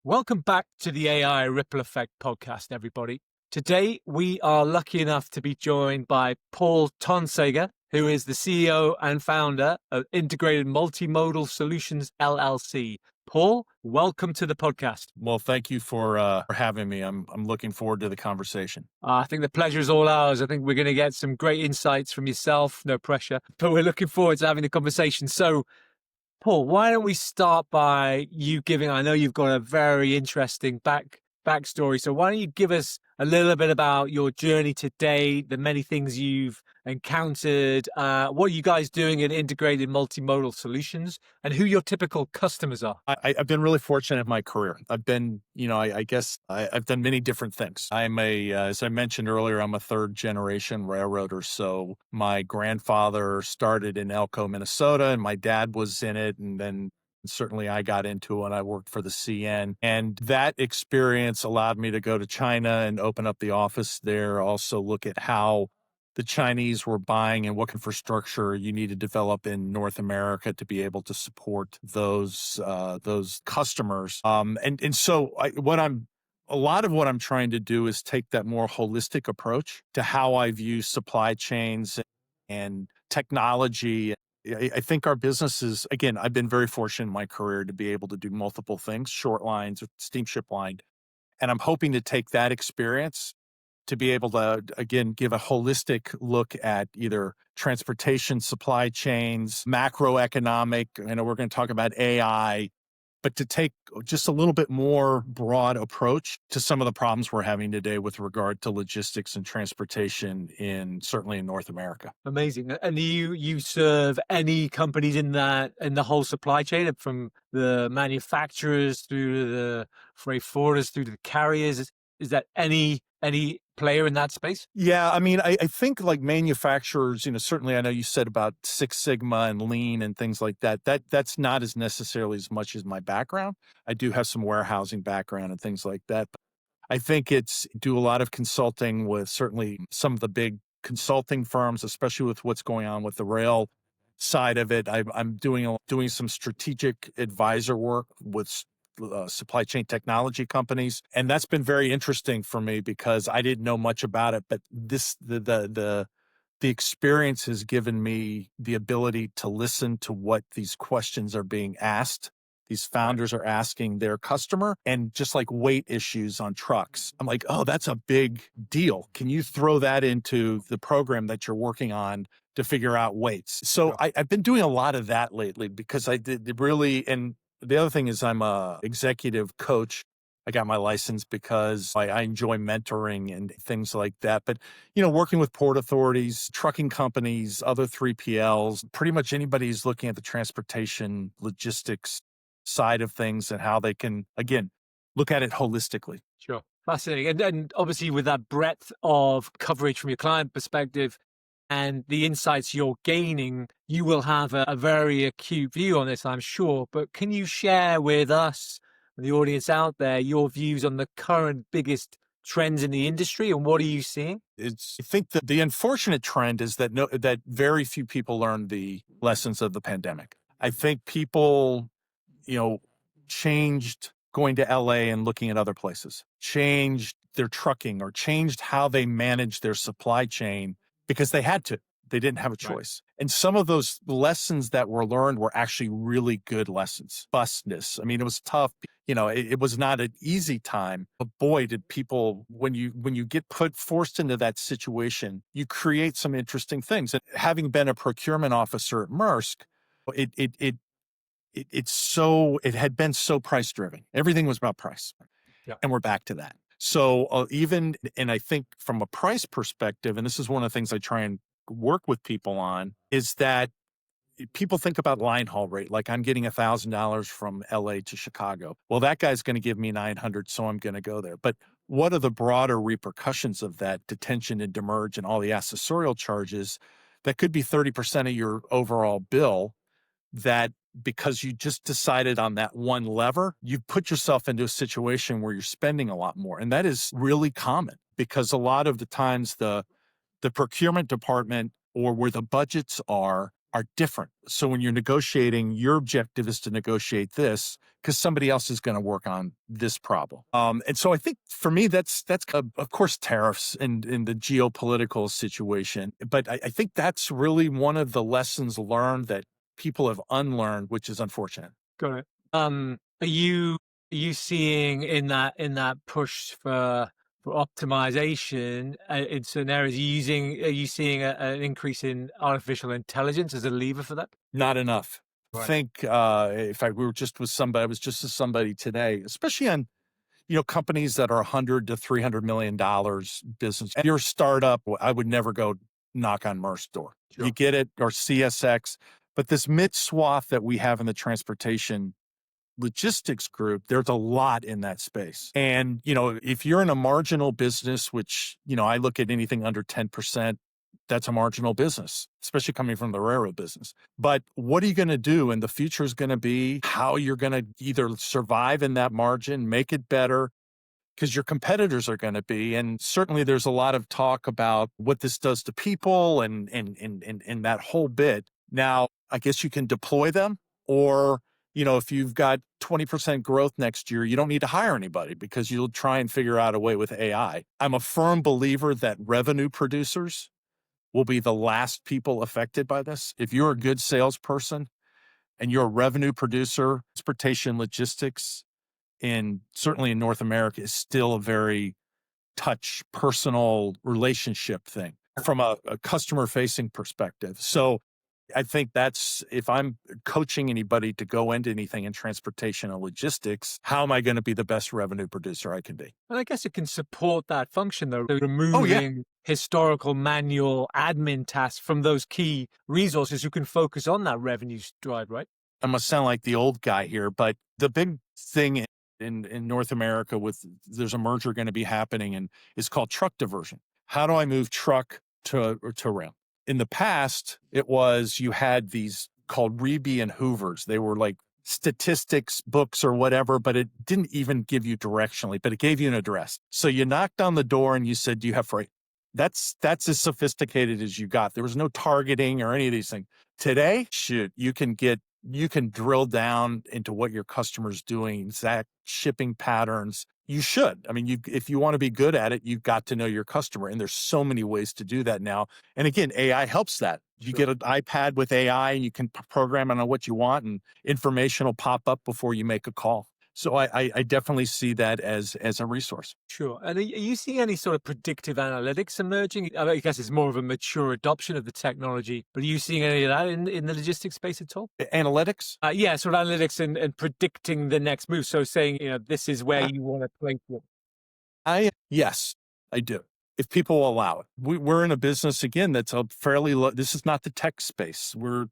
Welcome back to the AI Ripple Effect podcast, everybody. Today, we are lucky enough to be joined by Paul Tonsager, who is the CEO and founder of Integrated Multimodal Solutions LLC. Paul, welcome to the podcast. Well, thank you for having me. I'm looking forward to the conversation. I think the pleasure is all ours. I think we're going to get some great insights from yourself, no pressure, but we're looking forward to having the conversation. So, Paul, why don't we start by you giving, I know you've got a very interesting backstory, so why don't you give us a little bit about your journey today, the many things you've encountered, what are you guys doing in Integrated Multimodal Solutions, and who your typical customers are? I've been really fortunate in my career. I've been, I've done many different things. As I mentioned earlier, I'm a third generation railroader. So my grandfather started in Elko, Minnesota, and my dad was in it. And then certainly I got into it when I worked for the CN. And that experience allowed me to go to China and open up the office there, also look at how the Chinese were buying and what infrastructure you need to develop in North America to be able to support those customers. A lot of what I'm trying to do is take that more holistic approach to how I view supply chains and technology. I think our businesses, again, I've been very fortunate in my career to be able to do multiple things, short lines, steamship line. And I'm hoping to take that experience to be able to, again, give a holistic look at either transportation, supply chains, macroeconomic. I know we're going to talk about AI, but to take just a little bit more broad approach to some of the problems we're having today with regard to logistics and transportation certainly in North America. Amazing. And you serve any companies in the whole supply chain, from the manufacturers through to the freight forwarders through to the carriers? Is that any player in that space? Yeah, I mean, I think like manufacturers, certainly I know you said about Six Sigma and Lean and things like that. That's not as necessarily as much as my background. I do have some warehousing background and things like that. But I think do a lot of consulting with certainly some of the big consulting firms, especially with what's going on with the rail side of it. I'm doing some strategic advisor work with supply chain technology companies. And that's been very interesting for me because I didn't know much about it, but the experience has given me the ability to listen to what these questions are being asked. These founders are asking their customer, and just like weight issues on trucks. I'm like, oh, that's a big deal. Can you throw that into the program that you're working on to figure out weights? So I've been doing a lot of that lately because I did really, and the other thing is I'm a executive coach. I got my license because I enjoy mentoring and things like that. But, working with port authorities, trucking companies, other 3PLs, pretty much anybody who's looking at the transportation logistics side of things and how they can, again, look at it holistically. Sure. Fascinating. And obviously with that breadth of coverage from your client perspective, and the insights you're gaining, you will have a very acute view on this, I'm sure. But can you share with us, the audience out there, your views on the current biggest trends in the industry and what are you seeing? I think that the unfortunate trend is that very few people learned the lessons of the pandemic. I think people, changed going to LA and looking at other places, changed their trucking or changed how they manage their supply chain because they had to. They didn't have a choice. Right. And some of those lessons that were learned were actually really good lessons. Busness. I mean, it was tough. It was not an easy time. But boy, did people, when you get forced into that situation, you create some interesting things. And having been a procurement officer at Maersk, it had been so price driven. Everything was about price. Yeah. And we're back to that. So and I think from a price perspective, and this is one of the things I try and work with people on, is that people think about line haul rate. Like I'm getting $1,000 from LA to Chicago. Well, that guy's going to give me 900, so I'm going to go there. But what are the broader repercussions of that detention and demurrage and all the accessorial charges that could be 30% of your overall bill that because you just decided on that one lever, you've put yourself into a situation where you're spending a lot more. And that is really common because a lot of the times the procurement department or where the budgets are are different. So when you're negotiating, your objective is to negotiate this because somebody else is going to work on this problem. And so I think for me, that's of course tariffs and in the geopolitical situation. But I think that's really one of the lessons learned that people have unlearned, which is unfortunate. Got it. Are you seeing in that push for optimization in certain areas? Are you seeing an increase in artificial intelligence as a lever for that? Not enough. I Right. think if I we were just with somebody, I was just with somebody today, especially on companies that are 100 to $300 million business. If you're a startup, I would never go knock on Merck's door. Sure. You get it, or CSX, but this mid swath that we have in the transportation logistics group, there's a lot in that space. And, if you're in a marginal business, which, I look at anything under 10%, that's a marginal business, especially coming from the railroad business. But what are you going to do? And the future is going to be how you're going to either survive in that margin, make it better, because your competitors are going to be. And certainly there's a lot of talk about what this does to people and that whole bit. Now, I guess you can deploy them, or, if you've got 20% growth next year, you don't need to hire anybody because you'll try and figure out a way with AI. I'm a firm believer that revenue producers will be the last people affected by this. If you're a good salesperson and you're a revenue producer, transportation logistics, certainly in North America, is still a very personal relationship thing from a customer facing perspective. So I think that's, if I'm coaching anybody to go into anything in transportation and logistics, how am I going to be the best revenue producer I can be? And I guess it can support that function, though, Oh, yeah. removing historical manual admin tasks from those key resources who can focus on that revenue drive, right? I must sound like the old guy here, but the big thing in North America there's a merger going to be happening, and it's called truck diversion. How do I move truck to rail? In the past, it was you had these called Reby and Hoovers. They were like statistics books or whatever, but it didn't even give you directionally, but it gave you an address. So you knocked on the door and you said, "Do you have freight?" That's as sophisticated as you got. There was no targeting or any of these things. Today, shoot, you can drill down into what your customer's doing, exact shipping patterns. You should. I mean, if you want to be good at it, you've got to know your customer. And there's so many ways to do that now. And again, AI helps that. You Sure. get an iPad with AI and you can program it on what you want, and information will pop up before you make a call. So I definitely see that as a resource. Sure. And are you seeing any sort of predictive analytics emerging? I guess it's more of a mature adoption of the technology, but are you seeing any of that in the logistics space at all? Analytics? Yeah, sort of analytics and predicting the next move. So saying, this is where Uh, you want to place it. yes, I do. If people will allow it. We're in a business, again, that's a fairly low. This is not the tech space. We're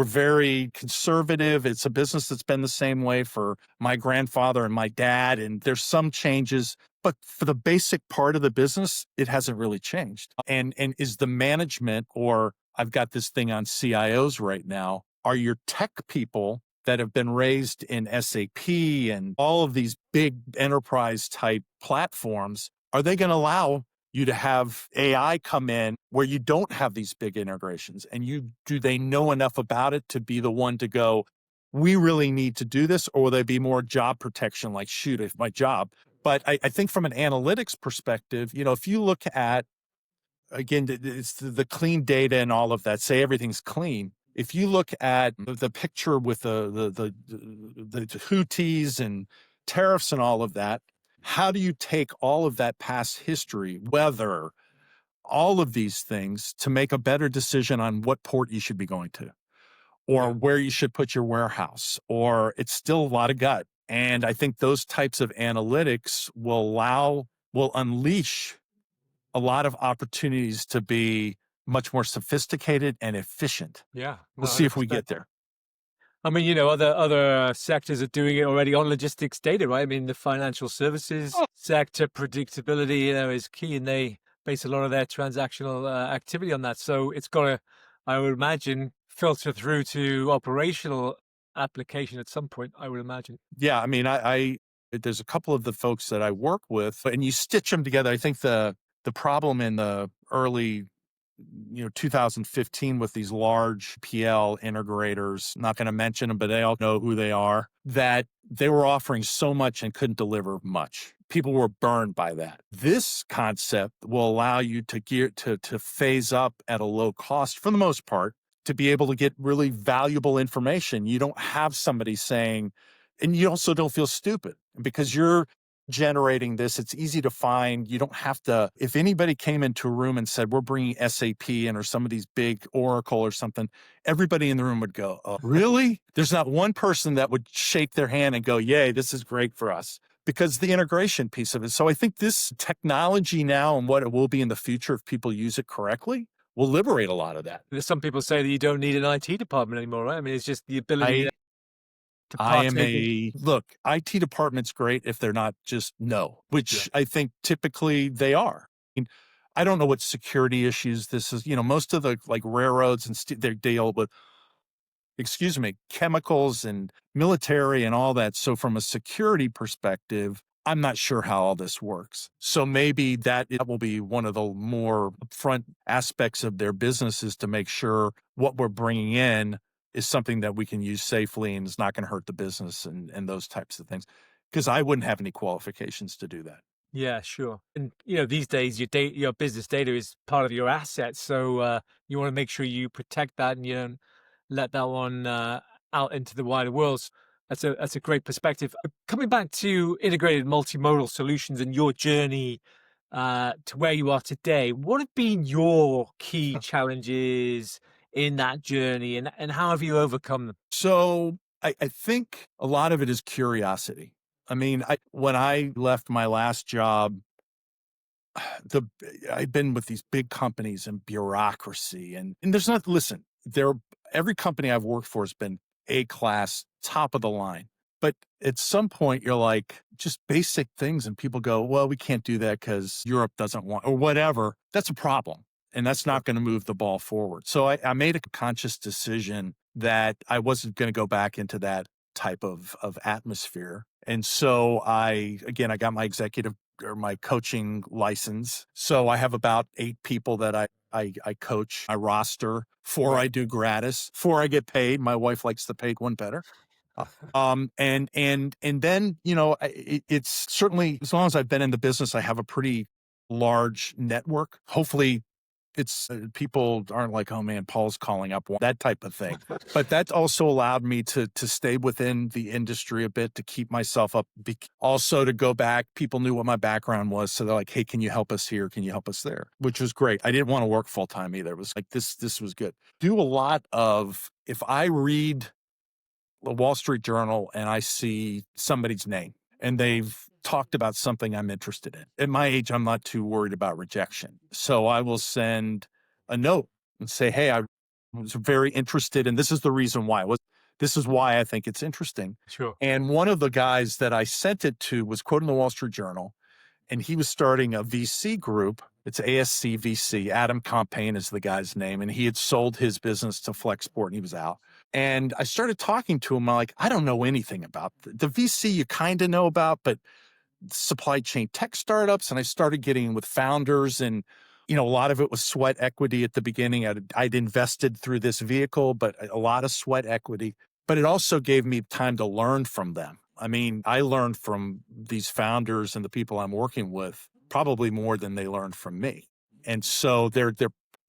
very conservative. It's a business that's been the same way for my grandfather and my dad, and there's some changes, but for the basic part of the business, it hasn't really changed. And is the management, or I've got this thing on CIOs right now, are your tech people that have been raised in SAP and all of these big enterprise type platforms, are they going to allow you to have AI come in where you don't have these big integrations? And do they know enough about it to be the one to go, we really need to do this? Or will they be more job protection, like, shoot, if my job? But I think from an analytics perspective, if you look at, again, it's the clean data and all of that, say everything's clean. If you look at the picture with the Houthis and tariffs and all of that, how do you take all of that past history, weather, all of these things, to make a better decision on what port you should be going to, or where you should put your warehouse? Or it's still a lot of gut. And I think those types of analytics will unleash a lot of opportunities to be much more sophisticated and efficient. Yeah, We'll no, see if we 100%. get there. I mean, other sectors are doing it already on logistics data, right? I mean, the financial services Oh, sector predictability, is key, and they base a lot of their transactional activity on that. So it's got to, I would imagine, filter through to operational application at some point. I would imagine. yeah. I mean, there's a couple of the folks that I work with, and you stitch them together. I think the problem in the early 2015 with these large PL integrators, not going to mention them, but they all know who they are, that they were offering so much and couldn't deliver much. People were burned by that. This concept will allow you to phase up at a low cost for the most part, to be able to get really valuable information. You don't have somebody saying, and you also don't feel stupid because you're generating this. It's easy to find. You don't have to, if anybody came into a room and said, we're bringing SAP in or some of these big Oracle or something, everybody in the room would go, oh, really? There's not one person that would shake their hand and go, yay, this is great for us, because the integration piece of it. So I think this technology now and what it will be in the future, if people use it correctly, will liberate a lot of that. There's some people say that you don't need an IT department anymore, right? I mean, it's just the ability to I am partake in. look, IT department's great if they're not just no, which I think typically they are. I mean, I don't know what security issues this is. Most of the like railroads and they deal with, chemicals and military and all that. So from a security perspective, I'm not sure how all this works. So maybe that will be one of the more upfront aspects of their business, is to make sure what we're bringing in is something that we can use safely and is not going to hurt the business and those types of things. Because I wouldn't have any qualifications to do that. Yeah, sure. And these days your business data is part of your assets, so you want to make sure you protect that and you don't let that one out into the wider world. That's a great perspective. Coming back to integrated multimodal solutions and your journey to where you are today, what have been your key challenges in that journey, and how have you overcome them? So I think a lot of it is curiosity. I mean, when I left my last job, the I've been with these big companies and bureaucracy and there's not, listen, every company I've worked for has been A class, top of the line. But at some point you're like, just basic things, and people go, well, we can't do that because Europe doesn't want, or whatever. That's a problem. And that's not going to move the ball forward. So I made a conscious decision that I wasn't going to go back into that type of atmosphere. And so I got my executive or my coaching license. So I have about 8 people that I coach. I roster 4 I do gratis, 4 I get paid. My wife likes the paid one better. And then, it's certainly, as long as I've been in the business, I have a pretty large network. Hopefully it's people aren't like, oh man, Paul's calling up, that type of thing. But that also allowed me to stay within the industry a bit, to keep myself up. Also to go back, people knew what my background was. So they're like, hey, can you help us here? Can you help us there? Which was great. I didn't want to work full time either. It was like, this was good. Do a lot of, if I read the Wall Street Journal and I see somebody's name and they've talked about something I'm interested in. At my age, I'm not too worried about rejection. So I will send a note and say, hey, I was very interested and this is the reason why. This is why I think it's interesting. Sure. And one of the guys that I sent it to was quoting the Wall Street Journal, and he was starting a VC group. It's ASC VC. Adam Campaign is the guy's name. And he had sold his business to Flexport and he was out. And I started talking to him. I'm like, I don't know anything about the VC you kind of know about, but supply chain tech startups. And I started getting with founders, and, a lot of it was sweat equity at the beginning. I'd invested through this vehicle, but a lot of sweat equity, but it also gave me time to learn from them. I mean, I learned from these founders and the people I'm working with probably more than they learned from me. And so their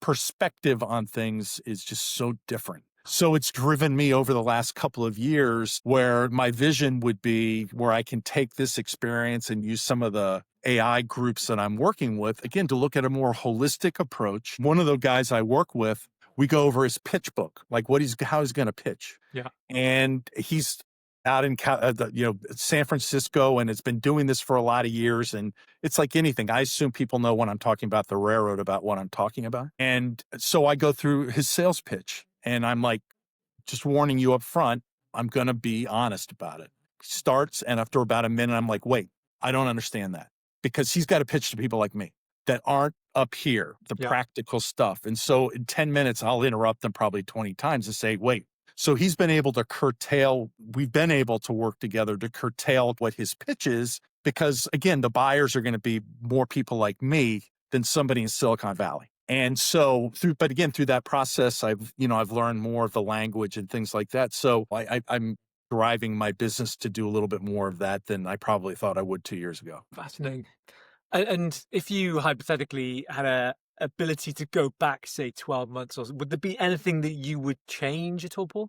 perspective on things is just so different. So it's driven me over the last couple of years, where my vision would be where I can take this experience and use some of the AI groups that I'm working with, again, to look at a more holistic approach. One of the guys I work with, we go over his pitch book, like how he's going to pitch. Yeah. And he's out in San Francisco, and it's been doing this for a lot of years. And it's like anything. I assume people know when I'm talking about the railroad about what I'm talking about. And so I go through his sales pitch, and I'm like, just warning you up front, I'm going to be honest about it. Starts, and after about a minute, I'm like, wait, I don't understand that, because he's got to pitch to people like me that aren't up here, the practical stuff. And so in 10 minutes, I'll interrupt them probably 20 times to say, wait. So we've been able to work together to curtail what his pitch is, because again, the buyers are going to be more people like me than somebody in Silicon Valley. And so but again, through that process, I've learned more of the language and things like that. So I'm driving my business to do a little bit more of that than I probably thought I would 2 years ago. Fascinating. And if you hypothetically had a ability to go back, say 12 months or so, would there be anything that you would change at all, Paul?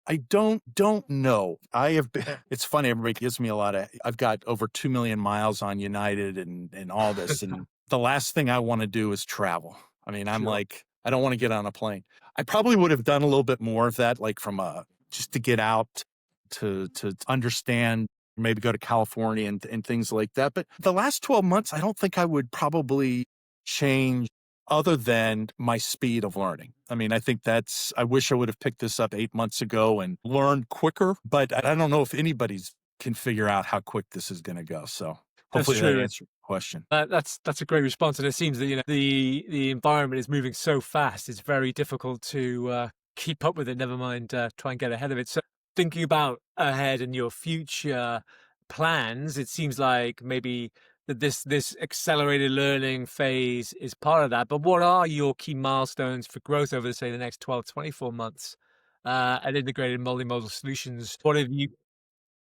I don't know. I have been it's funny, everybody gives me a lot of I've got over 2,000,000 miles on United and all this, and the last thing I wanna do is travel. I mean, I'm Sure. like, I don't wanna get on a plane. I probably would have done a little bit more of that, like, from a just to get out, to understand, maybe go to California and things like that, but the last 12 months, I don't think I would probably change other than my speed of learning. I mean, I think I wish I would have picked this up 8 months ago and learned quicker, but I don't know if anybody's can figure out how quick this is going to go. So That's hopefully that true. answered the question. That's a great response, and it seems that the environment is moving so fast. It's very difficult to keep up with it. Never mind try and get ahead of it. So, thinking about ahead and your future plans, it seems like maybe that this accelerated learning phase is part of that. But what are your key milestones for growth over, say, the next 12, 24 months at Integrated Multimodal Solutions? What have you?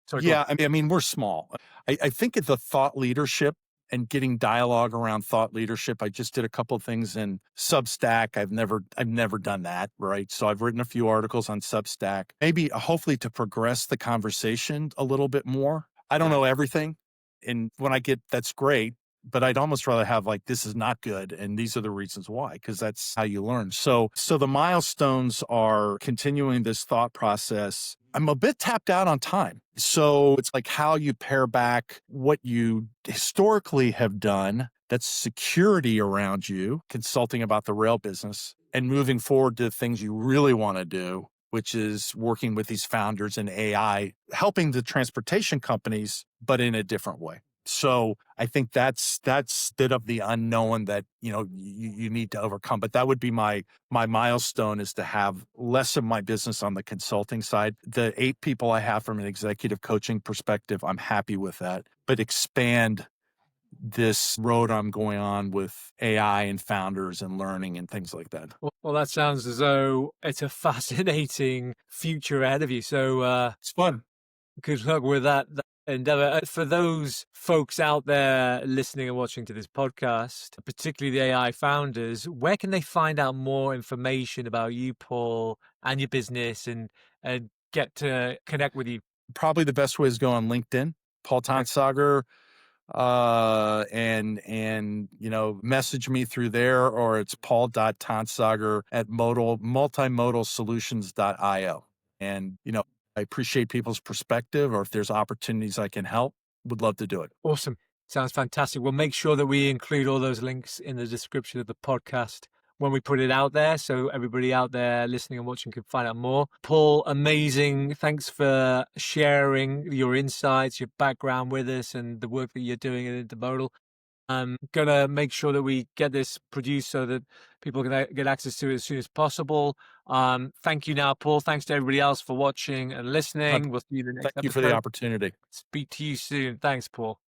Sorry, go on. Yeah, I mean, we're small. I think it's the thought leadership and getting dialogue around thought leadership. I just did a couple of things in Substack. I've never done that, right? So I've written a few articles on Substack, maybe hopefully to progress the conversation a little bit more. I don't Right. know everything. And when I get that's great, but I'd almost rather have like this is not good and these are the reasons why, because that's how you learn. So the milestones are continuing this thought process. I'm a bit tapped out on time. So it's like how you pare back what you historically have done that's security around you, consulting about the rail business, and moving forward to things you really want to do, which is working with these founders in AI, helping the transportation companies, but in a different way. So I think that's bit of the unknown that you need to overcome. But that would be my milestone, is to have less of my business on the consulting side. The 8 people I have from an executive coaching perspective, I'm happy with that. But expand this road I'm going on with AI and founders and learning and things like that. Well, that sounds as though it's a fascinating future ahead of you. So, It's fun. good luck with that endeavor. For those folks out there listening and watching to this podcast, particularly the AI founders, where can they find out more information about you, Paul, and your business, and get to connect with you? Probably the best way is go on LinkedIn, Paul Okay. Tonsager, and message me through there, or it's paul.tonsager at multimodalsolutions.io. And I appreciate people's perspective, or if there's opportunities I can help, would love to do it. Awesome. Sounds fantastic. We'll make sure that we include all those links in the description of the podcast when we put it out there, so everybody out there listening and watching can find out more. Paul, amazing. Thanks for sharing your insights, your background with us, and the work that you're doing at Intermodal. I'm gonna make sure that we get this produced so that people can get access to it as soon as possible. Thank you now, Paul. Thanks to everybody else for watching and Uh, listening. We'll see you in the Thank next you for the episode. opportunity. Speak to you soon. Thanks, Paul.